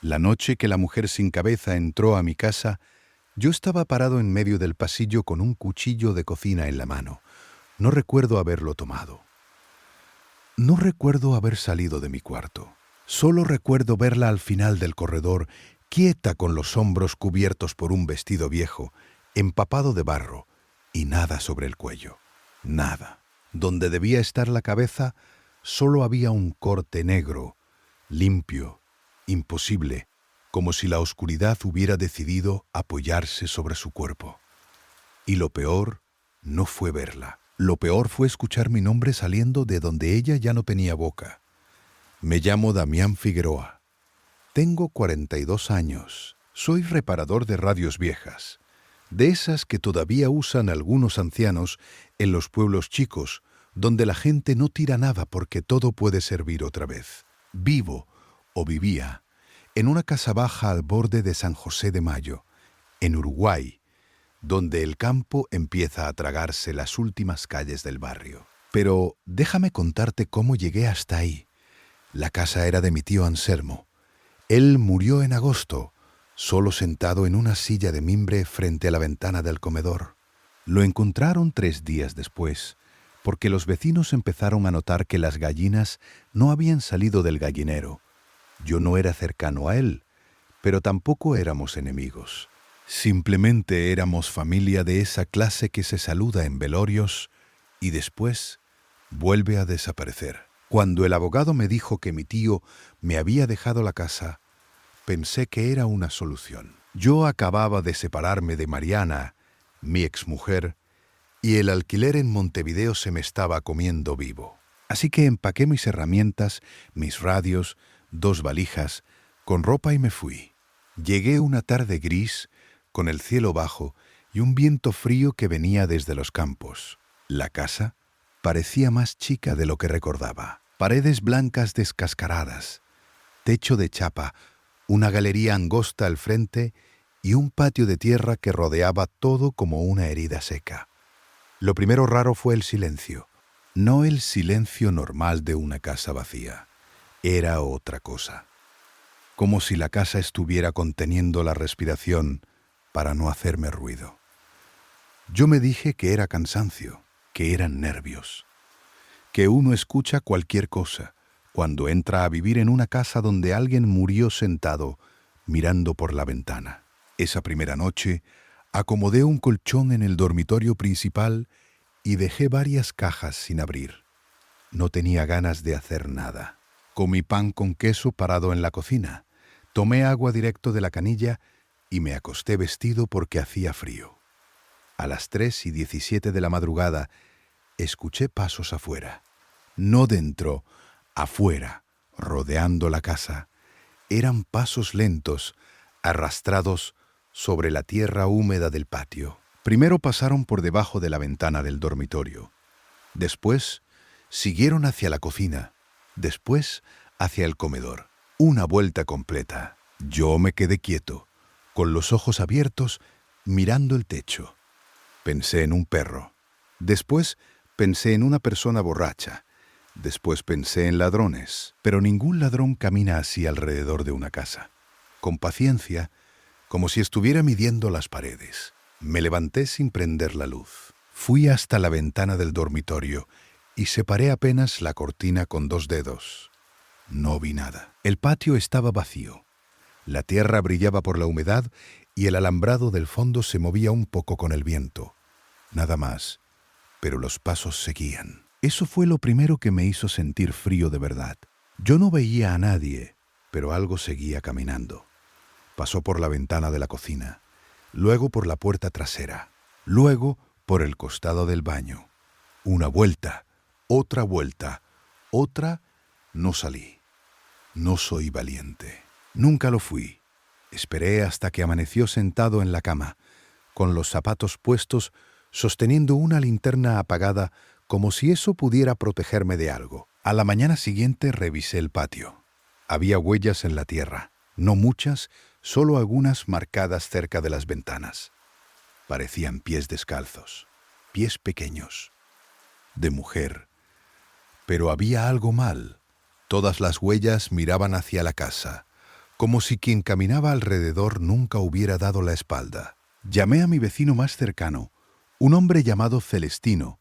La noche que la mujer sin cabeza entró a mi casa, yo estaba parado en medio del pasillo con un cuchillo de cocina en la mano. No recuerdo haberlo tomado. No recuerdo haber salido de mi cuarto. Solo recuerdo verla al final del corredor, quieta con los hombros cubiertos por un vestido viejo, empapado de barro, y nada sobre el cuello. Nada. Donde debía estar la cabeza, solo había un corte negro, limpio, imposible, como si la oscuridad hubiera decidido apoyarse sobre su cuerpo. Y lo peor no fue verla. Lo peor fue escuchar mi nombre saliendo de donde ella ya no tenía boca. Me llamo Damián Figueroa. Tengo 42 años. Soy reparador de radios viejas, de esas que todavía usan algunos ancianos en los pueblos chicos, donde la gente no tira nada porque todo puede servir otra vez. Vivo, o vivía, en una casa baja al borde de San José de Mayo, en Uruguay, donde el campo empieza a tragarse las últimas calles del barrio. Pero déjame contarte cómo llegué hasta ahí. La casa era de mi tío Anselmo. Él murió en agosto, solo sentado en una silla de mimbre frente a la ventana del comedor. Lo encontraron 3 días después, porque los vecinos empezaron a notar que las gallinas no habían salido del gallinero. Yo no era cercano a él, pero tampoco éramos enemigos. Simplemente éramos familia de esa clase que se saluda en velorios y después vuelve a desaparecer. Cuando el abogado me dijo que mi tío me había dejado la casa, pensé que era una solución. Yo acababa de separarme de Mariana, mi exmujer, y el alquiler en Montevideo se me estaba comiendo vivo. Así que empaqué mis herramientas, mis radios, 2 valijas, con ropa y me fui. Llegué una tarde gris, con el cielo bajo y un viento frío que venía desde los campos. La casa parecía más chica de lo que recordaba. Paredes blancas descascaradas, techo de chapa, una galería angosta al frente y un patio de tierra que rodeaba todo como una herida seca. Lo primero raro fue el silencio. No el silencio normal de una casa vacía. Era otra cosa. Como si la casa estuviera conteniendo la respiración para no hacerme ruido. Yo me dije que era cansancio, que eran nervios, que uno escucha cualquier cosa cuando entra a vivir en una casa donde alguien murió sentado mirando por la ventana. Esa primera noche acomodé un colchón en el dormitorio principal y dejé varias cajas sin abrir. No tenía ganas de hacer nada. Comí pan con queso parado en la cocina, tomé agua directo de la canilla y me acosté vestido porque hacía frío. A las 3:17 de la madrugada, escuché pasos afuera. No dentro, afuera, rodeando la casa. Eran pasos lentos, arrastrados sobre la tierra húmeda del patio. Primero pasaron por debajo de la ventana del dormitorio. Después, siguieron hacia la cocina. Después, hacia el comedor. Una vuelta completa. Yo me quedé quieto, con los ojos abiertos, mirando el techo. Pensé en un perro. Después pensé en una persona borracha. Después pensé en ladrones. Pero ningún ladrón camina así alrededor de una casa. Con paciencia, como si estuviera midiendo las paredes. Me levanté sin prender la luz. Fui hasta la ventana del dormitorio y separé apenas la cortina con 2 dedos. No vi nada. El patio estaba vacío. La tierra brillaba por la humedad y el alambrado del fondo se movía un poco con el viento. Nada más, pero los pasos seguían. Eso fue lo primero que me hizo sentir frío de verdad. Yo no veía a nadie, pero algo seguía caminando. Pasó por la ventana de la cocina, luego por la puerta trasera, luego por el costado del baño. Una vuelta, otra, no salí. No soy valiente. Nunca lo fui. Esperé hasta que amaneció sentado en la cama, con los zapatos puestos, sosteniendo una linterna apagada, como si eso pudiera protegerme de algo. A la mañana siguiente revisé el patio. Había huellas en la tierra, no muchas, solo algunas marcadas cerca de las ventanas. Parecían pies descalzos, pies pequeños, de mujer. Pero había algo mal. Todas las huellas miraban hacia la casa, como si quien caminaba alrededor nunca hubiera dado la espalda. Llamé a mi vecino más cercano, un hombre llamado Celestino,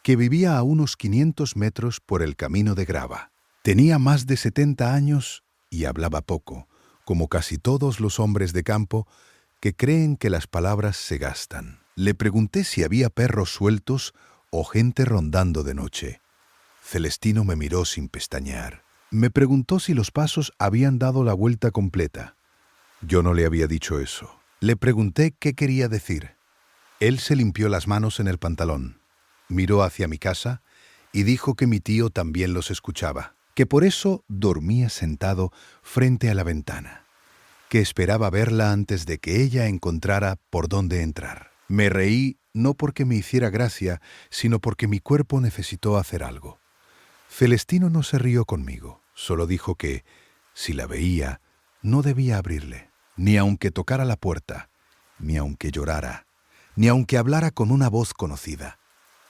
que vivía a unos 500 metros por el camino de grava. Tenía más de 70 años y hablaba poco, como casi todos los hombres de campo que creen que las palabras se gastan. Le pregunté si había perros sueltos o gente rondando de noche. Celestino me miró sin pestañear. Me preguntó si los pasos habían dado la vuelta completa. Yo no le había dicho eso. Le pregunté qué quería decir. Él se limpió las manos en el pantalón, miró hacia mi casa y dijo que mi tío también los escuchaba, que por eso dormía sentado frente a la ventana, que esperaba verla antes de que ella encontrara por dónde entrar. Me reí no porque me hiciera gracia, sino porque mi cuerpo necesitó hacer algo. Celestino no se rió conmigo, solo dijo que, si la veía, no debía abrirle, ni aunque tocara la puerta, ni aunque llorara, ni aunque hablara con una voz conocida.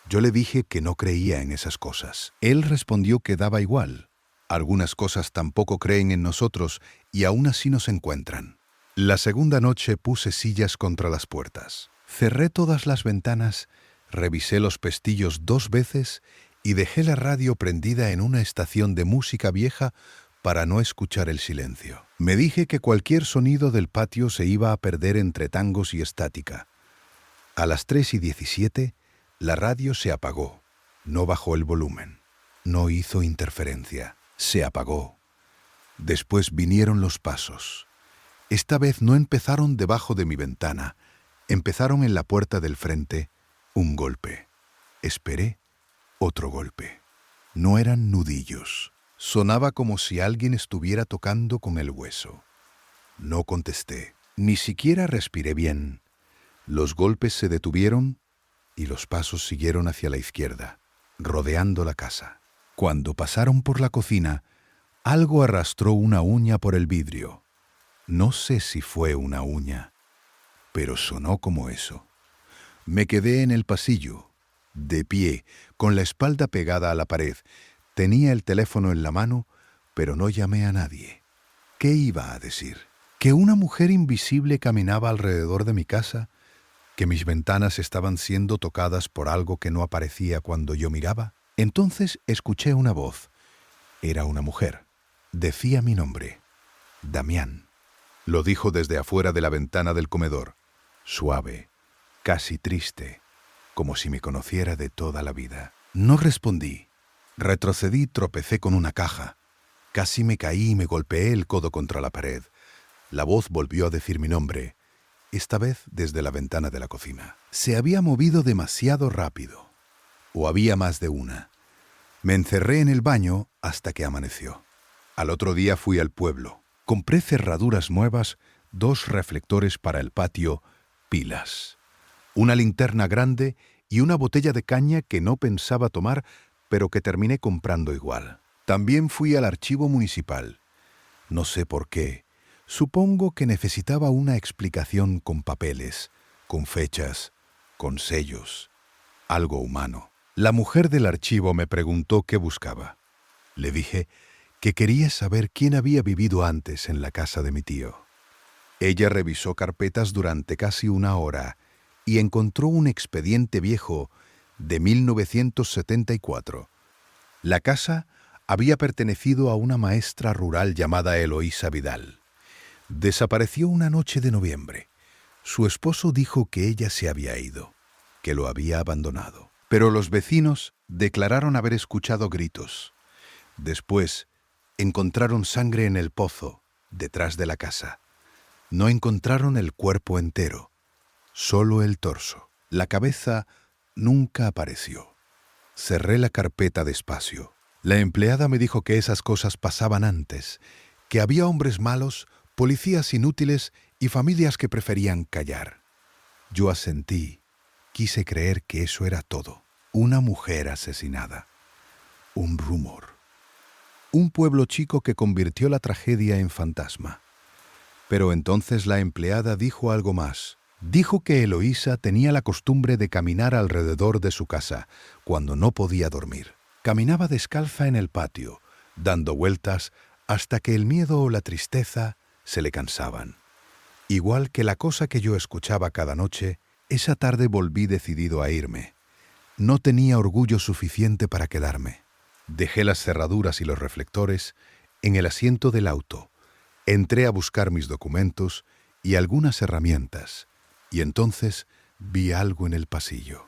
Yo le dije que no creía en esas cosas. Él respondió que daba igual. Algunas cosas tampoco creen en nosotros y aún así nos encuentran. La segunda noche puse sillas contra las puertas. Cerré todas las ventanas, revisé los pestillos 2 veces y dejé la radio prendida en una estación de música vieja para no escuchar el silencio. Me dije que cualquier sonido del patio se iba a perder entre tangos y estática. A las 3:17, la radio se apagó. No bajó el volumen. No hizo interferencia. Se apagó. Después vinieron los pasos. Esta vez no empezaron debajo de mi ventana. Empezaron en la puerta del frente. Un golpe. Esperé. Otro golpe. No eran nudillos. Sonaba como si alguien estuviera tocando con el hueso. No contesté. Ni siquiera respiré bien. Los golpes se detuvieron y los pasos siguieron hacia la izquierda, rodeando la casa. Cuando pasaron por la cocina, algo arrastró una uña por el vidrio. No sé si fue una uña, pero sonó como eso. Me quedé en el pasillo, de pie, con la espalda pegada a la pared. Tenía el teléfono en la mano, pero no llamé a nadie. ¿Qué iba a decir? ¿Que una mujer invisible caminaba alrededor de mi casa? ¿Que mis ventanas estaban siendo tocadas por algo que no aparecía cuando yo miraba? Entonces escuché una voz. Era una mujer. Decía mi nombre. Damián. Lo dijo desde afuera de la ventana del comedor. Suave, casi triste, como si me conociera de toda la vida. No respondí. Retrocedí y tropecé con una caja. Casi me caí y me golpeé el codo contra la pared. La voz volvió a decir mi nombre, esta vez desde la ventana de la cocina. Se había movido demasiado rápido. O había más de una. Me encerré en el baño hasta que amaneció. Al otro día fui al pueblo. Compré cerraduras nuevas, 2 reflectores para el patio, pilas, una linterna grande y una botella de caña que no pensaba tomar, pero que terminé comprando igual. También fui al archivo municipal. No sé por qué. Supongo que necesitaba una explicación con papeles, con fechas, con sellos, algo humano. La mujer del archivo me preguntó qué buscaba. Le dije que quería saber quién había vivido antes en la casa de mi tío. Ella revisó carpetas durante casi 1 hora y encontró un expediente viejo de 1974. La casa había pertenecido a una maestra rural llamada Eloísa Vidal. Desapareció una noche de noviembre. Su esposo dijo que ella se había ido, que lo había abandonado. Pero los vecinos declararon haber escuchado gritos. Después, encontraron sangre en el pozo, detrás de la casa. No encontraron el cuerpo entero, solo el torso. La cabeza nunca apareció. Cerré la carpeta despacio. La empleada me dijo que esas cosas pasaban antes, que había hombres malos, policías inútiles y familias que preferían callar. Yo asentí. Quise creer que eso era todo. Una mujer asesinada. Un rumor. Un pueblo chico que convirtió la tragedia en fantasma. Pero entonces la empleada dijo algo más. Dijo que Eloísa tenía la costumbre de caminar alrededor de su casa cuando no podía dormir. Caminaba descalza en el patio, dando vueltas hasta que el miedo o la tristeza se le cansaban. Igual que la cosa que yo escuchaba cada noche, esa tarde volví decidido a irme. No tenía orgullo suficiente para quedarme. Dejé las cerraduras y los reflectores en el asiento del auto. Entré a buscar mis documentos y algunas herramientas, y entonces vi algo en el pasillo.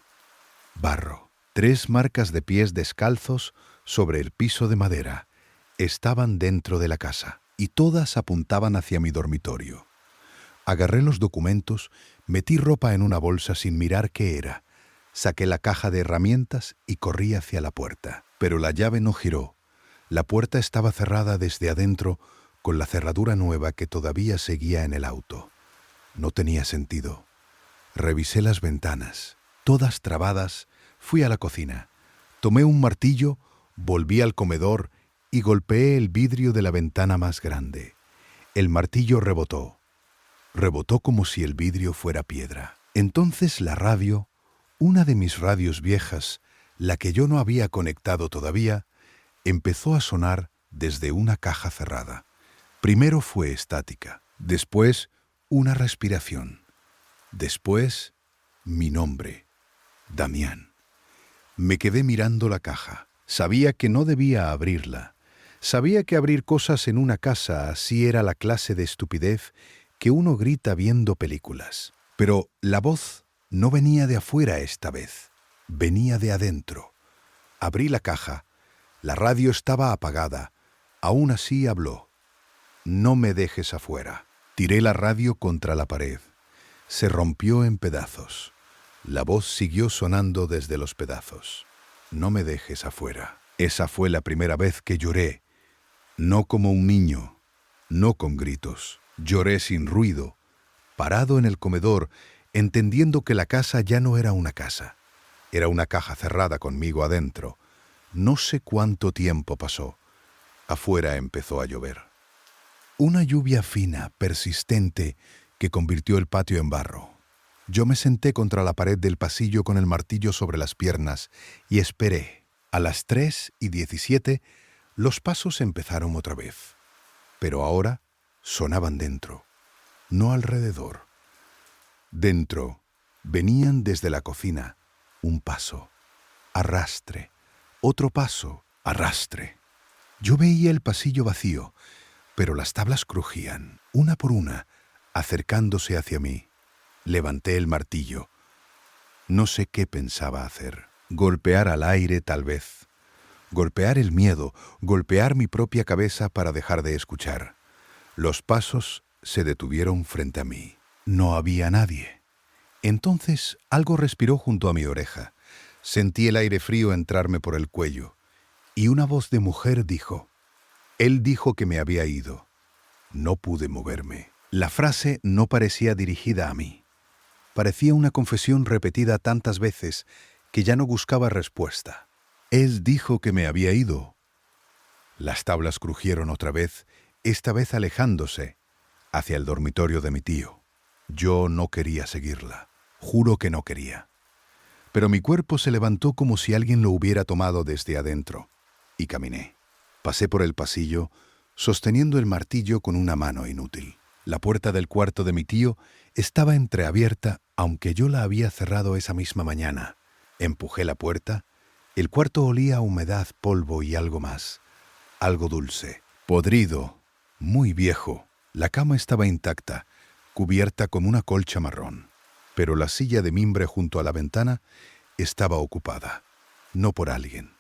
Barro. 3 marcas de pies descalzos sobre el piso de madera. Estaban dentro de la casa, y todas apuntaban hacia mi dormitorio. Agarré los documentos, metí ropa en una bolsa sin mirar qué era. Saqué la caja de herramientas y corrí hacia la puerta. Pero la llave no giró. La puerta estaba cerrada desde adentro con la cerradura nueva que todavía seguía en el auto. No tenía sentido. Revisé las ventanas, todas trabadas. Fui a la cocina. Tomé un martillo, volví al comedor y golpeé el vidrio de la ventana más grande. El martillo rebotó. Rebotó como si el vidrio fuera piedra. Entonces la radio, una de mis radios viejas, la que yo no había conectado todavía, empezó a sonar desde una caja cerrada. Primero fue estática, después una respiración, después mi nombre, Damián. Me quedé mirando la caja. Sabía que no debía abrirla. Sabía que abrir cosas en una casa así era la clase de estupidez que uno grita viendo películas. Pero la voz no venía de afuera esta vez, venía de adentro. Abrí la caja, la radio estaba apagada, aún así habló. No me dejes afuera. Tiré la radio contra la pared. Se rompió en pedazos. La voz siguió sonando desde los pedazos. No me dejes afuera. Esa fue la primera vez que lloré, no como un niño, no con gritos. Lloré sin ruido, parado en el comedor, entendiendo que la casa ya no era una casa. Era una caja cerrada conmigo adentro. No sé cuánto tiempo pasó. Afuera empezó a llover. Una lluvia fina, persistente, que convirtió el patio en barro. Yo me senté contra la pared del pasillo con el martillo sobre las piernas y esperé. A las 3:17, los pasos empezaron otra vez. Pero ahora sonaban dentro, no alrededor. Dentro venían desde la cocina. Un paso, arrastre, otro paso, arrastre. Yo veía el pasillo vacío, pero las tablas crujían, una por una, acercándose hacia mí. Levanté el martillo. No sé qué pensaba hacer. Golpear al aire, tal vez. Golpear el miedo, golpear mi propia cabeza para dejar de escuchar. Los pasos se detuvieron frente a mí. No había nadie. Entonces algo respiró junto a mi oreja. Sentí el aire frío entrarme por el cuello. Y una voz de mujer dijo: «Él dijo que me había ido». No pude moverme. La frase no parecía dirigida a mí. Parecía una confesión repetida tantas veces que ya no buscaba respuesta. Él dijo que me había ido. Las tablas crujieron otra vez, esta vez alejándose, hacia el dormitorio de mi tío. Yo no quería seguirla. Juro que no quería. Pero mi cuerpo se levantó como si alguien lo hubiera tomado desde adentro, y caminé. Pasé por el pasillo, sosteniendo el martillo con una mano inútil. La puerta del cuarto de mi tío estaba entreabierta, aunque yo la había cerrado esa misma mañana. Empujé la puerta. El cuarto olía a humedad, polvo y algo más. Algo dulce, podrido, muy viejo. La cama estaba intacta, cubierta con una colcha marrón. Pero la silla de mimbre junto a la ventana estaba ocupada. No por alguien,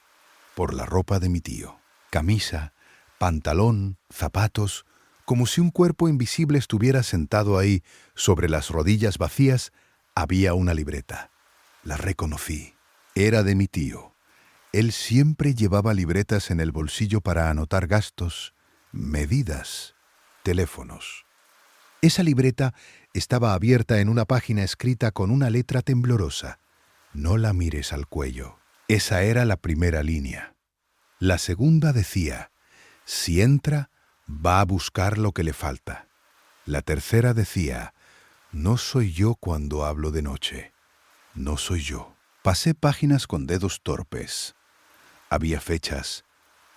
por la ropa de mi tío. Camisa, pantalón, zapatos, como si un cuerpo invisible estuviera sentado ahí. Sobre las rodillas vacías había una libreta. La reconocí. Era de mi tío. Él siempre llevaba libretas en el bolsillo para anotar gastos, medidas, teléfonos. Esa libreta estaba abierta en una página escrita con una letra temblorosa. No la mires al cuello. Esa era la primera línea. La segunda decía: si entra, va a buscar lo que le falta. La tercera decía: no soy yo cuando hablo de noche. No soy yo. Pasé páginas con dedos torpes. Había fechas,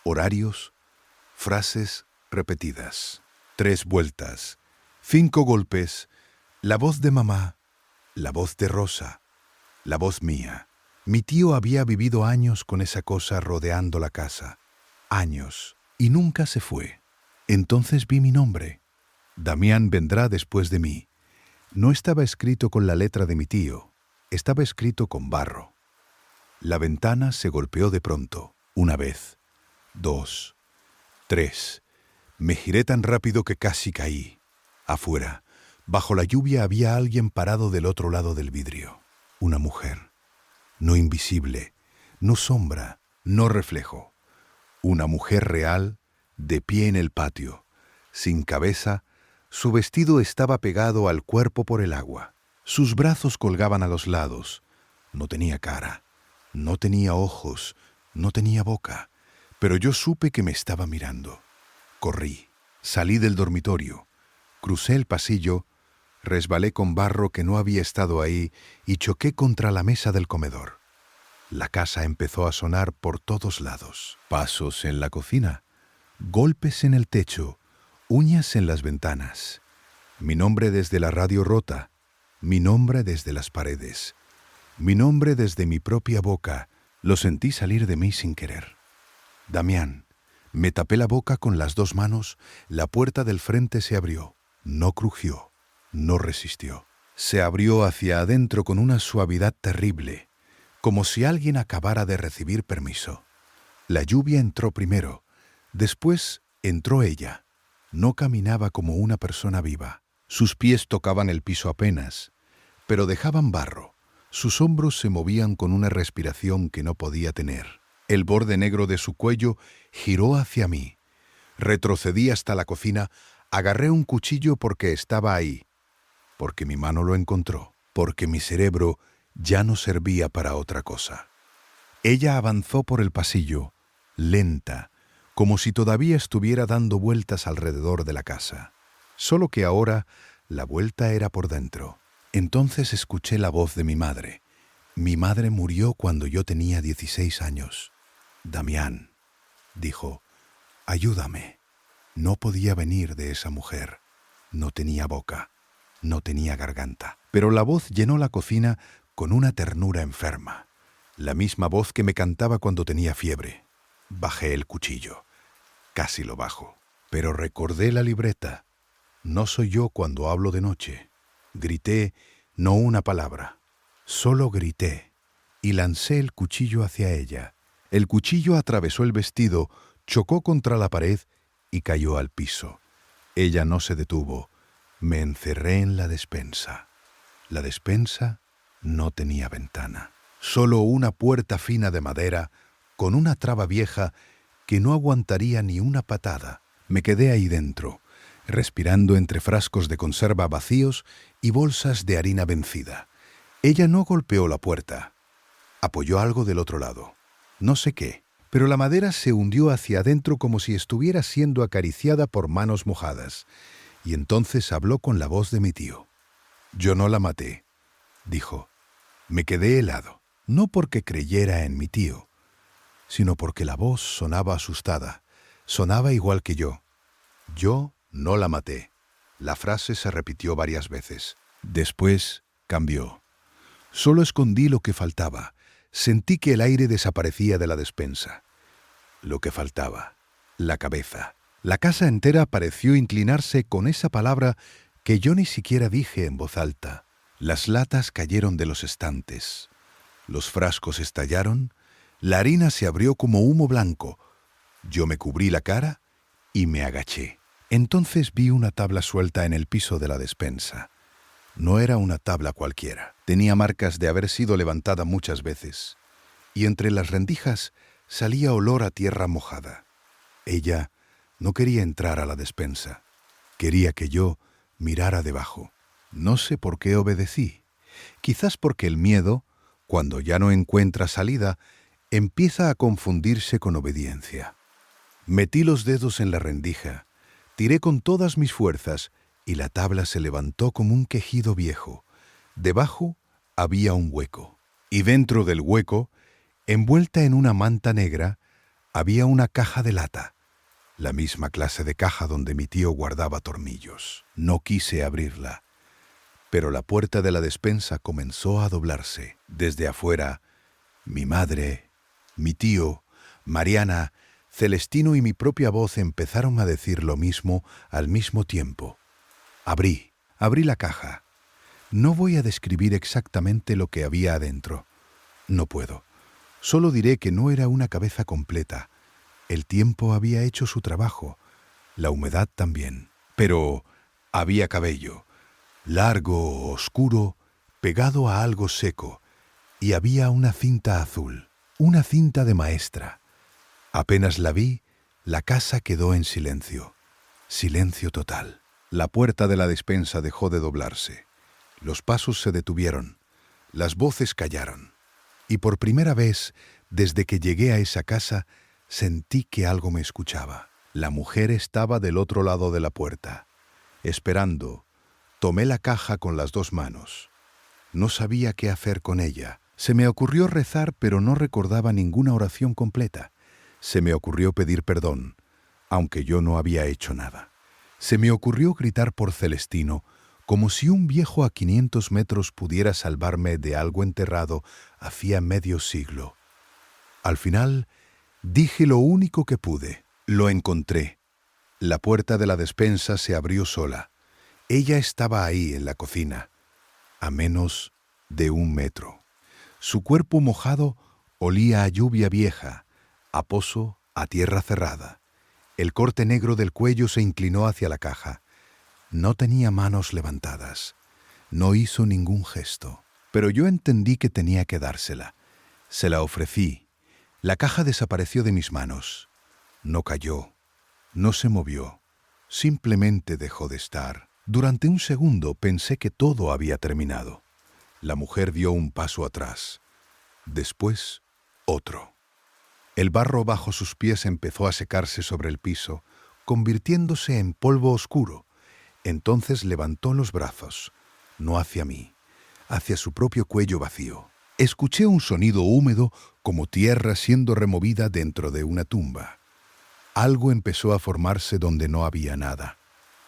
horarios, frases repetidas. 3 vueltas, 5 golpes, la voz de mamá, la voz de Rosa, la voz mía. Mi tío había vivido años con esa cosa rodeando la casa. Años. Y nunca se fue. Entonces vi mi nombre. Damián vendrá después de mí. No estaba escrito con la letra de mi tío. Estaba escrito con barro. La ventana se golpeó de pronto. 1 vez. 2. 3. Me giré tan rápido que casi caí. Afuera, bajo la lluvia, había alguien parado del otro lado del vidrio. Una mujer. No invisible, no sombra, no reflejo. Una mujer real, de pie en el patio, sin cabeza. Su vestido estaba pegado al cuerpo por el agua. Sus brazos colgaban a los lados. No tenía cara, no tenía ojos, no tenía boca, pero yo supe que me estaba mirando. Corrí, salí del dormitorio, crucé el pasillo, resbalé con barro que no había estado ahí y choqué contra la mesa del comedor. La casa empezó a sonar por todos lados. Pasos en la cocina, golpes en el techo, uñas en las ventanas. Mi nombre desde la radio rota, mi nombre desde las paredes, mi nombre desde mi propia boca. Lo sentí salir de mí sin querer. Damián. Me tapé la boca con las 2 manos, la puerta del frente se abrió. No crujió, no resistió. Se abrió hacia adentro con una suavidad terrible, como si alguien acabara de recibir permiso. La lluvia entró primero, después entró ella. No caminaba como una persona viva. Sus pies tocaban el piso apenas, pero dejaban barro. Sus hombros se movían con una respiración que no podía tener. El borde negro de su cuello giró hacia mí. Retrocedí hasta la cocina, agarré un cuchillo porque estaba ahí, porque mi mano lo encontró, porque mi cerebro ya no servía para otra cosa. Ella avanzó por el pasillo, lenta, como si todavía estuviera dando vueltas alrededor de la casa. Solo que ahora la vuelta era por dentro. Entonces escuché la voz de mi madre. Mi madre murió cuando yo tenía 16 años. Damián, dijo, ayúdame. No podía venir de esa mujer. No tenía boca, no tenía garganta. Pero la voz llenó la cocina con una ternura enferma. La misma voz que me cantaba cuando tenía fiebre. Bajé el cuchillo. Casi lo bajo. Pero recordé la libreta. No soy yo cuando hablo de noche. Grité, no una palabra. Solo grité y lancé el cuchillo hacia ella. El cuchillo atravesó el vestido, chocó contra la pared y cayó al piso. Ella no se detuvo. Me encerré en la despensa. La despensa no tenía ventana. Solo una puerta fina de madera con una traba vieja que no aguantaría ni una patada. Me quedé ahí dentro, respirando entre frascos de conserva vacíos y bolsas de harina vencida. Ella no golpeó la puerta. Apoyó algo del otro lado. No sé qué, pero la madera se hundió hacia adentro como si estuviera siendo acariciada por manos mojadas. Y entonces habló con la voz de mi tío. Yo no la maté, dijo. Me quedé helado, no porque creyera en mi tío, sino porque la voz sonaba asustada, sonaba igual que yo. Yo no la maté. La frase se repitió varias veces. Después cambió. Solo escondí lo que faltaba. Sentí que el aire desaparecía de la despensa. Lo que faltaba, la cabeza. La casa entera pareció inclinarse con esa palabra que yo ni siquiera dije en voz alta. Las latas cayeron de los estantes. Los frascos estallaron. La harina se abrió como humo blanco. Yo me cubrí la cara y me agaché. Entonces vi una tabla suelta en el piso de la despensa. No era una tabla cualquiera. Tenía marcas de haber sido levantada muchas veces. Y entre las rendijas salía olor a tierra mojada. Ella no quería entrar a la despensa. Quería que yo mirara debajo. No sé por qué obedecí. Quizás porque el miedo, cuando ya no encuentra salida, empieza a confundirse con obediencia. Metí los dedos en la rendija, tiré con todas mis fuerzas y la tabla se levantó como un quejido viejo. Debajo había un hueco. Y dentro del hueco, envuelta en una manta negra, había una caja de lata. la misma clase de caja donde mi tío guardaba tornillos. No quise abrirla, pero la puerta de la despensa comenzó a doblarse. Desde afuera, mi madre, mi tío, Mariana, Celestino y mi propia voz empezaron a decir lo mismo al mismo tiempo. Abrí la caja. No voy a describir exactamente lo que había adentro. No puedo. Solo diré que no era una cabeza completa. El tiempo había hecho su trabajo, la humedad también. Pero había cabello, largo, oscuro, pegado a algo seco, y había una cinta azul, una cinta de maestra. Apenas la vi, la casa quedó en silencio. Silencio total. La puerta de la despensa dejó de doblarse. Los pasos se detuvieron. Las voces callaron. Y por primera vez, desde que llegué a esa casa, sentí que algo me escuchaba. La mujer estaba del otro lado de la puerta, esperando. Tomé la caja con las dos manos. No sabía qué hacer con ella. Se me ocurrió rezar, pero no recordaba ninguna oración completa. Se me ocurrió pedir perdón, aunque yo no había hecho nada. Se me ocurrió gritar por Celestino, como si un viejo a 500 metros pudiera salvarme de algo enterrado hacía medio siglo. Al final, dije lo único que pude. Lo encontré. La puerta de la despensa se abrió sola. Ella estaba ahí en la cocina, a menos de 1 metro. Su cuerpo mojado olía a lluvia vieja, a pozo, a tierra cerrada. El corte negro del cuello se inclinó hacia la caja. No tenía manos levantadas. No hizo ningún gesto. Pero yo entendí que tenía que dársela. Se la ofrecí. La caja desapareció de mis manos. No cayó. No se movió. Simplemente dejó de estar. Durante un segundo pensé que todo había terminado. La mujer dio un paso atrás. Después, otro. El barro bajo sus pies empezó a secarse sobre el piso, convirtiéndose en polvo oscuro. Entonces levantó los brazos, no hacia mí, hacia su propio cuello vacío. Escuché un sonido húmedo como tierra siendo removida dentro de una tumba. Algo empezó a formarse donde no había nada.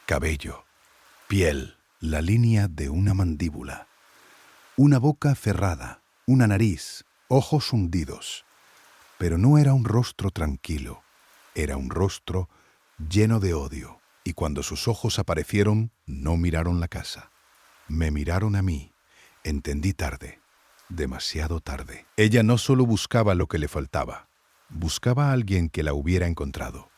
Cabello, piel, la línea de una mandíbula. Una boca cerrada, una nariz, ojos hundidos. Pero no era un rostro tranquilo, era un rostro lleno de odio. Y cuando sus ojos aparecieron, no miraron la casa. Me miraron a mí. Entendí tarde, demasiado tarde. Ella no solo buscaba lo que le faltaba, buscaba a alguien que la hubiera encontrado.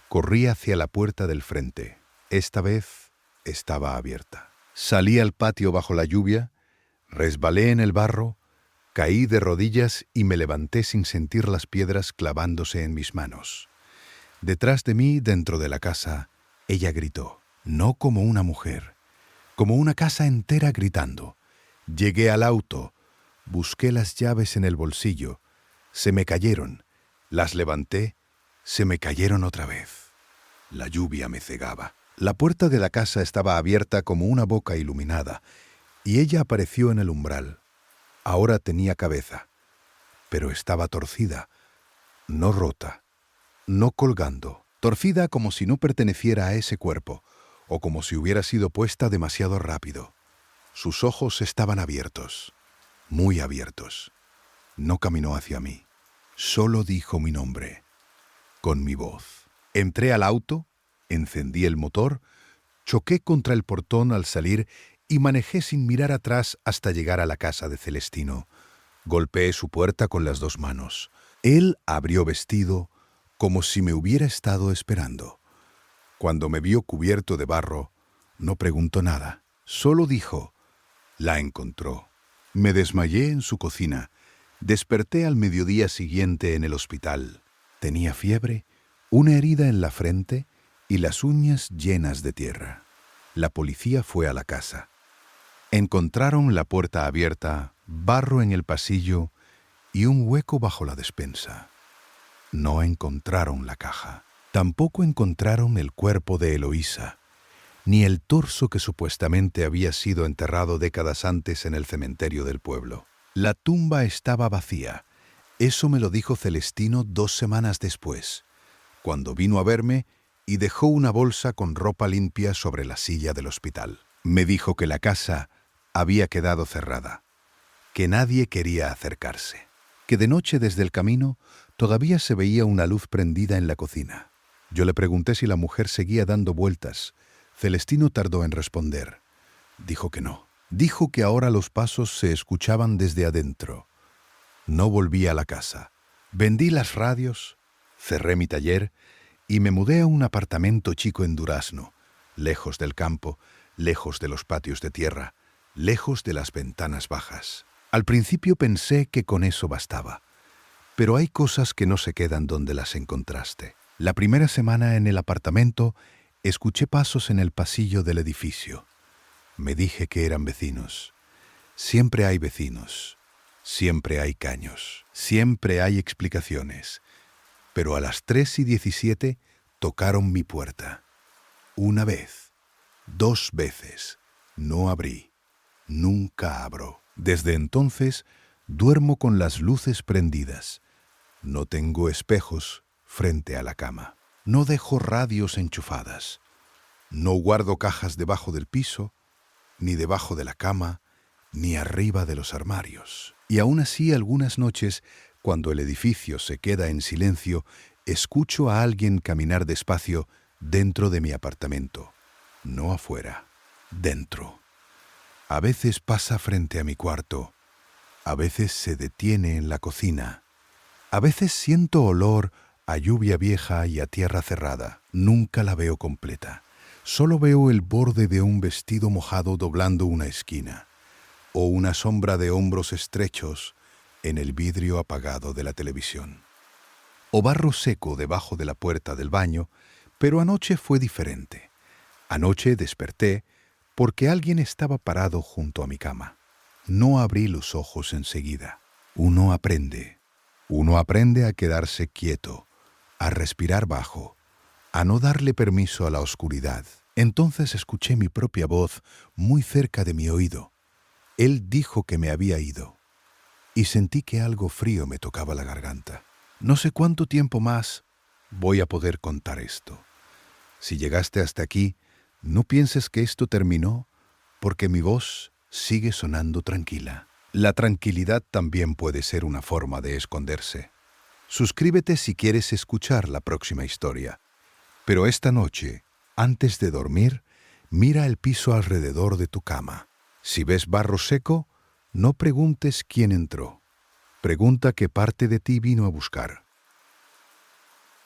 Corrí hacia la puerta del frente. Esta vez estaba abierta. Salí al patio bajo la lluvia, resbalé en el barro, caí de rodillas y me levanté sin sentir las piedras clavándose en mis manos. Detrás de mí, dentro de la casa, ella gritó, no como una mujer, como una casa entera gritando. Llegué al auto, busqué las llaves en el bolsillo, se me cayeron, las levanté, se me cayeron otra vez. La lluvia me cegaba. La puerta de la casa estaba abierta como una boca iluminada, y ella apareció en el umbral. Ahora tenía cabeza, pero estaba torcida, no rota, no colgando, torcida como si no perteneciera a ese cuerpo, o como si hubiera sido puesta demasiado rápido. Sus ojos estaban abiertos, muy abiertos. No caminó hacia mí, solo dijo mi nombre, con mi voz. Entré al auto, encendí el motor, choqué contra el portón al salir y manejé sin mirar atrás hasta llegar a la casa de Celestino. Golpeé su puerta con las dos manos. Él abrió vestido, como si me hubiera estado esperando. Cuando me vio cubierto de barro, no preguntó nada. Solo dijo, la encontró. Me desmayé en su cocina. Desperté al mediodía siguiente en el hospital. Tenía fiebre, una herida en la frente y las uñas llenas de tierra. La policía fue a la casa. Encontraron la puerta abierta, barro en el pasillo y un hueco bajo la despensa. No encontraron la caja. Tampoco encontraron el cuerpo de Eloísa, ni el torso que supuestamente había sido enterrado décadas antes en el cementerio del pueblo. La tumba estaba vacía. Eso me lo dijo Celestino 2 semanas después. cuando vino a verme y dejó una bolsa con ropa limpia sobre la silla del hospital. Me dijo que la casa había quedado cerrada, que nadie quería acercarse, que de noche desde el camino todavía se veía una luz prendida en la cocina. Yo le pregunté si la mujer seguía dando vueltas. Celestino tardó en responder. Dijo que no. Dijo que ahora los pasos se escuchaban desde adentro. No volví a la casa. Vendí las radios, cerré mi taller y me mudé a un apartamento chico en Durazno, lejos del campo, lejos de los patios de tierra, lejos de las ventanas bajas. Al principio pensé que con eso bastaba, pero hay cosas que no se quedan donde las encontraste. La primera semana en el apartamento, escuché pasos en el pasillo del edificio. Me dije que eran vecinos. Siempre hay vecinos, siempre hay caños, siempre hay explicaciones. Pero a las 3:17 tocaron mi puerta. Una vez, 2 veces, no abrí, nunca abro. Desde entonces, duermo con las luces prendidas. No tengo espejos frente a la cama. No dejo radios enchufadas. No guardo cajas debajo del piso, ni debajo de la cama, ni arriba de los armarios. Y aún así, algunas noches, cuando el edificio se queda en silencio, escucho a alguien caminar despacio dentro de mi apartamento. No afuera, dentro. A veces pasa frente a mi cuarto, a veces se detiene en la cocina, a veces siento olor a lluvia vieja y a tierra cerrada. Nunca la veo completa. Solo veo el borde de un vestido mojado doblando una esquina, o una sombra de hombros estrechos en el vidrio apagado de la televisión. O barro seco debajo de la puerta del baño, pero anoche fue diferente. Anoche desperté porque alguien estaba parado junto a mi cama. No abrí los ojos enseguida. Uno aprende a quedarse quieto, a respirar bajo, a no darle permiso a la oscuridad. Entonces escuché mi propia voz muy cerca de mi oído. Él dijo que me había ido, y sentí que algo frío me tocaba la garganta. No sé cuánto tiempo más voy a poder contar esto. Si llegaste hasta aquí, no pienses que esto terminó, porque mi voz sigue sonando tranquila. La tranquilidad también puede ser una forma de esconderse. Suscríbete si quieres escuchar la próxima historia. Pero esta noche, antes de dormir, mira el piso alrededor de tu cama. Si ves barro seco, no preguntes quién entró. Pregunta qué parte de ti vino a buscar.